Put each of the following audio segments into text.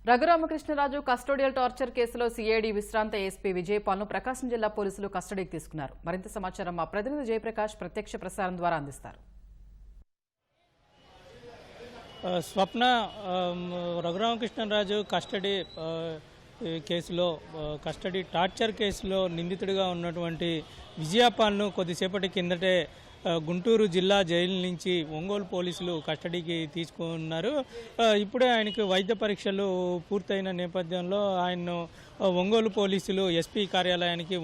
Raghuramakrishnaraju custodial torture కేసులో CID విశ్రాంత SP విజయపాల్ను ప్రకాశం జిల్లా పోలీసులు కస్టడీకి తీసుకున్నారు. మరింత సమాచారం మా ప్రతినిధి జయప్రకాష్ ప్రత్యక్ష ప్రసారం ద్వారా అందిస్తారు. స్వప్న రఘురామకృష్ణరాజు కస్టడీ కేసులో టార్చర్ కేసులో నిందితుడిగా ఉన్నటువంటి విజయపాల్ను కొద్దిసేపటి కిందటే గుంటూరు జిల్లా జైలు నుంచి ఒంగోలు పోలీసులు కస్టడీకి తీసుకున్నారు. ఇప్పుడే ఆయనకు వైద్య పరీక్షలు పూర్తయిన నేపథ్యంలో ఆయన్ను ఒంగోలు పోలీసులు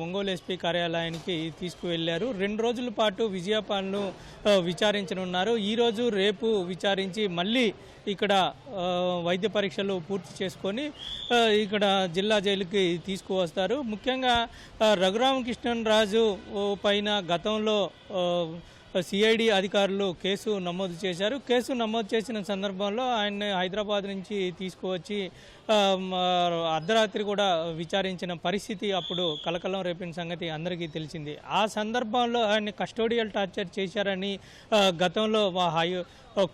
ఒంగోలు ఎస్పీ కార్యాలయానికి తీసుకువెళ్లారు. 2 రోజుల పాటు విజయపాల్ను విచారించనున్నారు. ఈరోజు రేపు విచారించి మళ్ళీ ఇక్కడ వైద్య పరీక్షలు పూర్తి చేసుకొని ఇక్కడ జిల్లా జైలుకి తీసుకువస్తారు. ముఖ్యంగా రఘురామకృష్ణరాజు పైన గతంలో సిఐడి అధికారులు కేసు నమోదు చేశారు. కేసు నమోదు చేసిన సందర్భంలో ఆయన్ని హైదరాబాద్ నుంచి తీసుకువచ్చి అర్ధరాత్రి కూడా విచారించిన పరిస్థితి అప్పుడు కలకలం రేపిన సంగతి అందరికీ తెలిసింది. ఆ సందర్భంలో ఆయన్ని కస్టోడియల్ టార్చర్ చేశారని గతంలో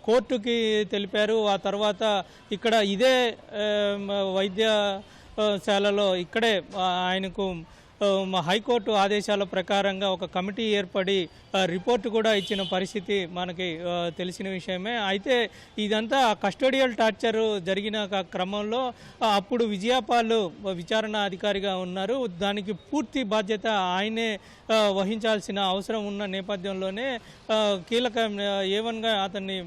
కోర్టుకి తెలిపారు. ఆ తర్వాత ఇక్కడ ఇదే వైద్యశాలలో ఇక్కడే ఆయనకు హైకోర్టు ఆదేశాల ప్రకారంగా ఒక కమిటీ ఏర్పడి రిపోర్టు కూడా ఇచ్చిన పరిస్థితి మనకి తెలిసిన విషయమే. అయితే ఇదంతా కస్టోడియల్ టార్చర్ జరిగిన క్రమంలో అప్పుడు విజయపాల్ విచారణ అధికారిగా ఉన్నారు. దానికి పూర్తి బాధ్యత ఆయనే వహించాల్సిన అవసరం ఉన్న నేపథ్యంలోనే కీలక ఏవన్గా అతన్ని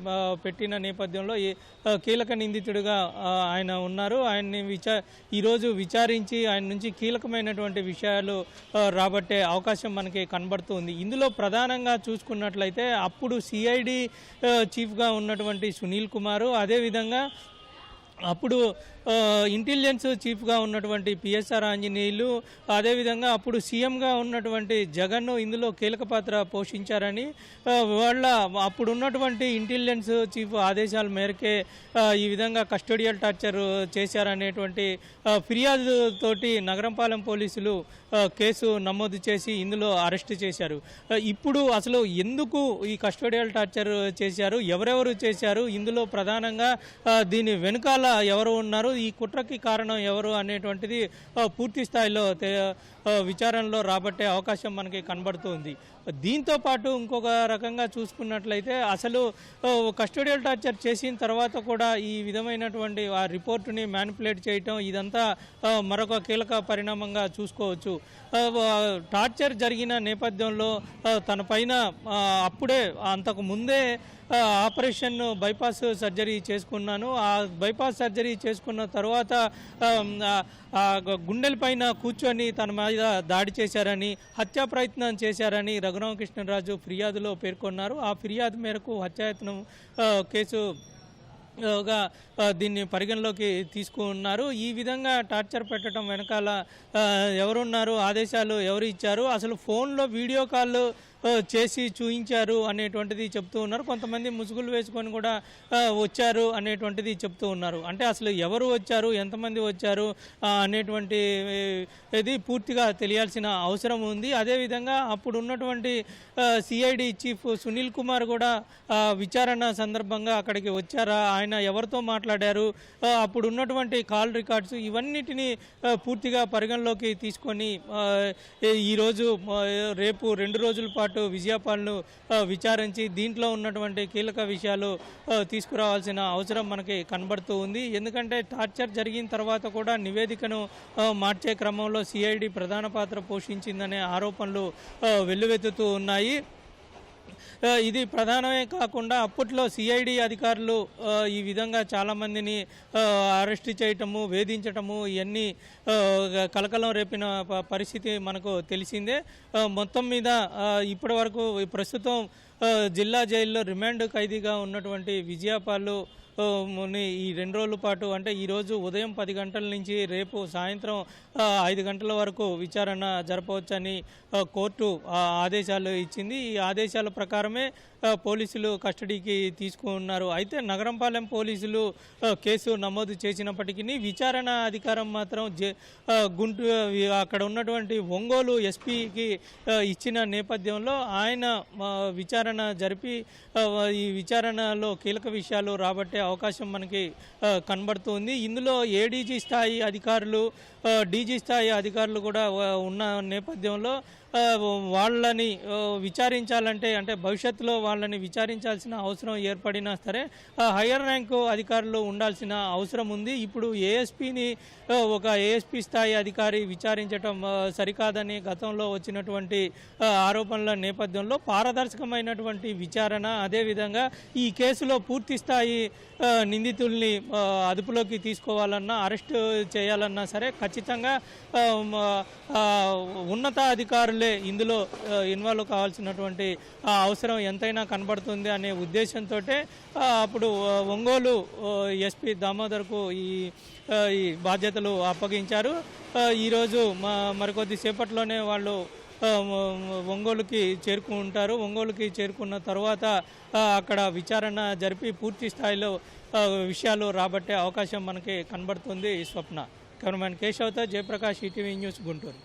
పెట్టిన నేపథ్యంలో కీలక నిందితుడిగా ఆయన ఉన్నారు. ఆయన్ని ఈరోజు విచారించి ఆయన నుంచి కీలకమైనటువంటి విషయాలు రాబట్టే అవకాశం మనకి కనబడుతుంది. ఇందులో ప్రధానంగా చూసుకున్నట్లయితే అప్పుడు సిఐడి చీఫ్గా ఉన్నటువంటి సునీల్ కుమార్, అదేవిధంగా అప్పుడు ఇంటెలిజెన్స్ చీఫ్గా ఉన్నటువంటి పిఎస్ఆర్ ఆంజనేయులు, అదేవిధంగా అప్పుడు సీఎంగా ఉన్నటువంటి జగన్ ఇందులో కీలక పాత్ర పోషించారని అప్పుడు ఉన్నటువంటి ఇంటెలిజెన్స్ చీఫ్ ఆదేశాల మేరకే ఈ విధంగా కస్టోడియల్ టార్చర్ చేశారనేటువంటి ఫిర్యాదు తోటి నగరంపాలెం పోలీసులు కేసు నమోదు చేసి ఇందులో అరెస్ట్ చేశారు. ఇప్పుడు అసలు ఎందుకు ఈ కస్టోడియల్ టార్చర్ చేశారు, ఎవరెవరు చేశారు, ఇందులో ప్రధానంగా దీని వెనుకాల ఎవరు ఉన్నారు, ఈ కుట్రకి కారణం ఎవరు అనేటువంటిది పూర్తి స్థాయిలో విచారణలో రాబట్టే అవకాశం మనకి కనబడుతుంది. దీంతో పాటు ఇంకొక రకంగా చూసుకున్నట్లయితే అసలు కస్టోడియల్ టార్చర్ చేసిన తర్వాత కూడా ఈ విధమైనటువంటి ఆ రిపోర్టుని మ్యానిపులేట్ చేయటం ఇదంతా మరొక కీలక పరిణామంగా చూసుకోవచ్చు. టార్చర్ జరిగిన నేపథ్యంలో తన పైన అప్పుడే అంతకు ముందే ఆపరేషన్ బైపాస్ సర్జరీ చేసుకున్నాను. ఆ బైపాస్ సర్జరీ చేసుకున్న తర్వాత గుండెల పైన కూర్చొని తన మీద దాడి చేశారని, హత్యా ప్రయత్నం చేశారని రఘురామకృష్ణరాజు ఫిర్యాదులో పేర్కొన్నారు. ఆ ఫిర్యాదు మేరకు హత్యాయత్నం కేసు దీన్ని పరిగణలోకి తీసుకున్నారు. ఈ విధంగా టార్చర్ పెట్టడం వెనకాల ఎవరున్నారు, ఆదేశాలు ఎవరు ఇచ్చారు, అసలు ఫోన్లో వీడియో కాల్ చేసి చూయించారు అనేటువంటిది చెప్తూ ఉన్నారు. కొంతమంది ముసుగులు వేసుకొని కూడా వచ్చారు అనేటువంటిది చెప్తూ ఉన్నారు. అంటే అసలు ఎవరు వచ్చారు, ఎంతమంది వచ్చారు అనేటువంటి ఇది పూర్తిగా తెలియాల్సిన అవసరం ఉంది. అదేవిధంగా అప్పుడు ఉన్నటువంటి సిఐడి చీఫ్ సునీల్ కుమార్ కూడా విచారణ సందర్భంగా అక్కడికి వచ్చారా, ఆయన ఎవరితో మాట్లాడారు, అప్పుడు ఉన్నటువంటి కాల్ రికార్డ్స్ ఇవన్నిటినీ పూర్తిగా పరిగణలోకి తీసుకొని ఈరోజు రేపు 2 రోజుల పాటు విజయపాల్ను విచారించి దీంట్లో ఉన్నటువంటి కీలక విషయాలు తీసుకురావాల్సిన అవసరం మనకి కనబడుతూ ఉంది. ఎందుకంటే టార్చర్ జరిగిన తర్వాత కూడా నివేదికను మార్చే క్రమంలో సిఐడి ప్రధాన పాత్ర పోషించిందనే ఆరోపణలు వెల్లువెత్తుతూ ఉన్నాయి. ఇది ప్రధానమే కాకుండా అప్పట్లో సిఐడి అధికారులు ఈ విధంగా చాలామందిని అరెస్ట్ చేయటము, వేధించటము ఇవన్నీ కలకలం రేపిన పరిస్థితి మనకు తెలిసిందే. మొత్తం మీద ఇప్పటి వరకు ప్రస్తుతం జిల్లా జైల్లో రిమాండ్ ఖైదీగా ఉన్నటువంటి విజయపాల్ ఈ 2 రోజుల పాటు అంటే ఈరోజు ఉదయం 10 గంటల నుంచి రేపు సాయంత్రం 5 గంటల వరకు విచారణ జరపవచ్చని కోర్టు ఆదేశాలు ఇచ్చింది. ఈ ఆదేశాల ప్రకారమే పోలీసులు కస్టడీకి తీసుకున్నారు. అయితే నగరంపాలెం పోలీసులు కేసు నమోదు చేసినప్పటికీ విచారణ అధికారం మాత్రం అక్కడ ఉన్నటువంటి ఒంగోలు ఎస్పీకి ఇచ్చిన నేపథ్యంలో ఆయన విచారణ జరిపి ఈ విచారణలో కీలక విషయాలు రాబట్టే అవకాశం మనకి కనబడుతుంది. ఇందులో ఏడీజీ స్థాయి అధికారులు, డీజీ స్థాయి అధికారులు కూడా ఉన్న నేపథ్యంలో వాళ్ళని విచారించాలంటే, అంటే భవిష్యత్తులో వాళ్ళని విచారించాల్సిన అవసరం ఏర్పడినా సరే హయ్యర్ ర్యాంకు అధికారులు ఉండాల్సిన అవసరం ఉంది. ఇప్పుడు ఏఎస్పీని ఒక ఏఎస్పీ స్థాయి అధికారి విచారించడం సరికాదని గతంలో వచ్చినటువంటి ఆరోపణల నేపథ్యంలో పారదర్శకమైనటువంటి విచారణ, అదేవిధంగా ఈ కేసులో పూర్తి స్థాయి నిందితుల్ని అదుపులోకి తీసుకోవాలన్నా, అరెస్ట్ చేయాలన్నా సరే ఖచ్చితంగా ఉన్నత అధికారులే ఇందులో ఇన్వాల్వ్ కావాల్సినటువంటి అవసరం ఎంతైనా కనబడుతుంది అనే ఉద్దేశంతో అప్పుడు ఒంగోలు ఎస్పీ దామోదర్కు ఈ బాధ్యతలు అప్పగించారు. ఈరోజు మరికొద్ది సేపట్లోనే వాళ్ళు ఒంగోలుకి చేరుకుంటారు. ఒంగోలుకి చేరుకున్న తర్వాత అక్కడ విచారణ జరిపి పూర్తి స్థాయిలో విషయాలు రాబట్టే అవకాశం మనకి కనబడుతుంది. స్వప్న. కెమెరామెన్ కేశవ్తో జయప్రకాష్, ఈటీవీ న్యూస్, గుంటూరు.